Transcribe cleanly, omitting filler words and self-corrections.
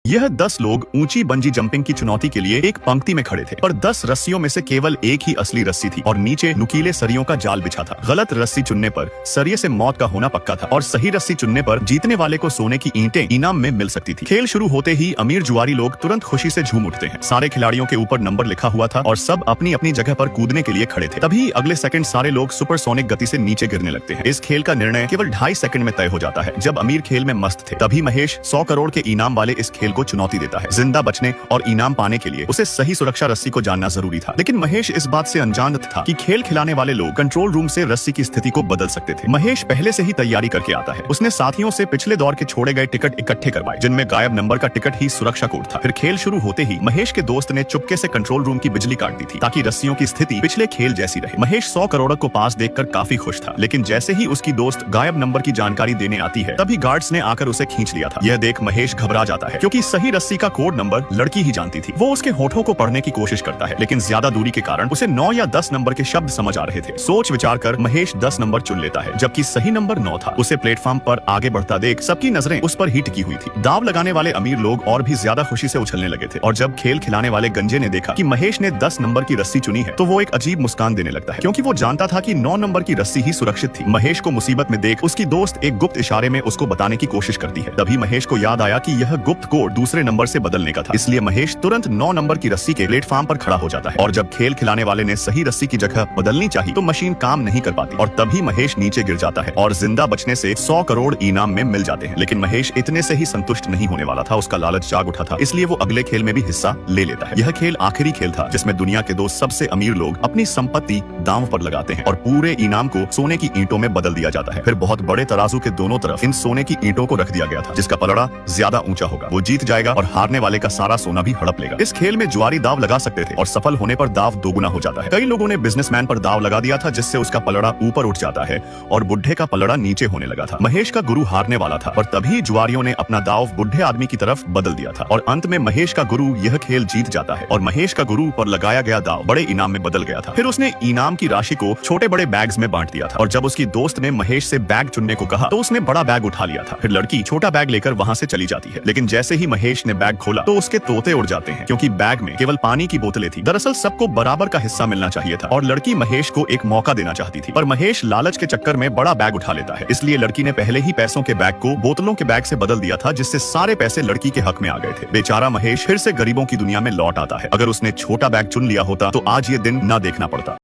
यह 10 लोग ऊंची बंजी जंपिंग की चुनौती के लिए एक पंक्ति में खड़े थे, पर 10 रस्सियों में से केवल एक ही असली रस्सी थी और नीचे नुकीले सरियों का जाल बिछा था। गलत रस्सी चुनने पर सरिये से मौत का होना पक्का था और सही रस्सी चुनने पर जीतने वाले को सोने की ईंटें इनाम में मिल सकती थी। खेल शुरू होते ही अमीर जुआरी लोग तुरंत खुशी से झूम उठते हैं। सारे खिलाड़ियों के ऊपर नंबर लिखा हुआ था और सब अपनी अपनी जगह पर कूदने के लिए खड़े थे। तभी अगले सेकंड सारे लोग सुपरसोनिक गति से नीचे गिरने लगते हैं। इस खेल का निर्णय केवल 2.5 सेकंड में तय हो जाता है। जब अमीर खेल में मस्त थे, तभी महेश 100 करोड़ के इनाम वाले इस खेल को चुनौती देता है। जिंदा बचने और इनाम पाने के लिए उसे सही सुरक्षा रस्सी को जानना जरूरी था, लेकिन महेश इस बात से अनजान था कि खेल खिलाने वाले लोग कंट्रोल रूम से रस्सी की स्थिति को बदल सकते थे। महेश पहले से ही तैयारी करके आता है। उसने साथियों से पिछले दौर के छोड़े गए टिकट इकट्ठे करवाए, जिनमें गायब नंबर का टिकट ही सुरक्षा कोड था। फिर खेल शुरू होते ही महेश के दोस्त ने चुपके से कंट्रोल रूम की बिजली काट दी थी, ताकि रस्सियों की स्थिति पिछले खेल जैसी रहे। महेश 100 करोड़ को पास देखकर काफी खुश था, लेकिन जैसे ही उसकी दोस्त गायब नंबर की जानकारी देने आती है, तभी गार्ड्स ने आकर उसे खींच लिया था। यह देख महेश घबरा जाता है, क्योंकि सही रस्सी का कोड नंबर लड़की ही जानती थी। वो उसके होठों को पढ़ने की कोशिश करता है, लेकिन ज्यादा दूरी के कारण उसे 9 या 10 नंबर के शब्द समझ आ रहे थे। सोच विचार कर महेश 10 नंबर चुन लेता है, जबकि सही नंबर 9 था। उसे प्लेटफॉर्म पर आगे बढ़ता देख सबकी नजरें उस पर ही टिकी हुई थी। दाव लगाने वाले अमीर लोग और भी ज्यादा खुशी से उछलने लगे थे, और जब खेल खिलाने वाले गंजे ने देखा कि महेश ने 10 नंबर की रस्सी चुनी है, तो वो एक अजीब मुस्कान देने लगता है, क्योंकि वो जानता था कि 9 नंबर की रस्सी ही सुरक्षित थी। महेश को मुसीबत में देख उसकी दोस्त एक गुप्त इशारे में उसको बताने की कोशिश करती है। तभी महेश को याद आया कि यह गुप्त कोड दूसरे नंबर से बदलने का था, इसलिए महेश तुरंत 9 नंबर की रस्सी के प्लेटफॉर्म पर खड़ा हो जाता है। और जब खेल खिलाने वाले ने सही रस्सी की जगह बदलनी चाहिए, तो मशीन काम नहीं कर पाती, और तभी महेश नीचे गिर जाता है और जिंदा बचने से 100 करोड़ इनाम में मिल जाते हैं। लेकिन महेश इतने से ही संतुष्ट नहीं होने वाला था। उसका लालच जाग उठा था, इसलिए वो अगले खेल में भी हिस्सा ले लेता है। यह खेल आखिरी खेल था जिसमें दुनिया के 2 सबसे अमीर लोग अपनी संपत्ति दांव पर लगाते हैं और पूरे इनाम को सोने की ईंटों में बदल दिया जाता है। फिर बहुत बड़े तराजू के दोनों तरफ इन सोने की ईंटों को रख दिया गया था। जिसका पलड़ा ज्यादा ऊंचा होगा वो जीत जाएगा और हारने वाले का सारा सोना भी हड़प लेगा। इस खेल में जुआरी दाव लगा सकते थे और सफल होने पर दाव दोगुना हो जाता है। कई लोगों ने बिजनेसमैन पर दाव लगा दिया था, जिससे उसका पलड़ा ऊपर उठ जाता है और बुढ़े का पलड़ा नीचे होने लगा था। महेश का गुरु हारने वाला था, पर तभी जुआरियों ने अपना दाव बुढ़े आदमी की तरफ बदल दिया था और अंत में महेश का गुरु यह खेल जीत जाता है और महेश का गुरु पर लगाया गया दाव बड़े इनाम में बदल गया था। फिर उसने इनाम की राशि को छोटे बड़े बैग्स में बांट दिया था, और जब उसकी दोस्त ने महेश से बैग चुनने को कहा, तो उसने बड़ा बैग उठा लिया था। फिर लड़की छोटा बैग लेकर वहां से चली जाती है, लेकिन जैसे ही महेश ने बैग खोला तो उसके तोते उड़ जाते हैं, क्योंकि बैग में केवल पानी की बोतलें थी। दरअसल सबको बराबर का हिस्सा मिलना चाहिए था और लड़की महेश को एक मौका देना चाहती थी, पर महेश लालच के चक्कर में बड़ा बैग उठा लेता है। इसलिए लड़की ने पहले ही पैसों के बैग को बोतलों के बैग से बदल दिया था, जिससे सारे पैसे लड़की के हक में आ गए थे। बेचारा महेश फिर से गरीबों की दुनिया में लौट आता है। अगर उसने छोटा बैग चुन लिया होता तो आज ये दिन ना देखना पड़ता।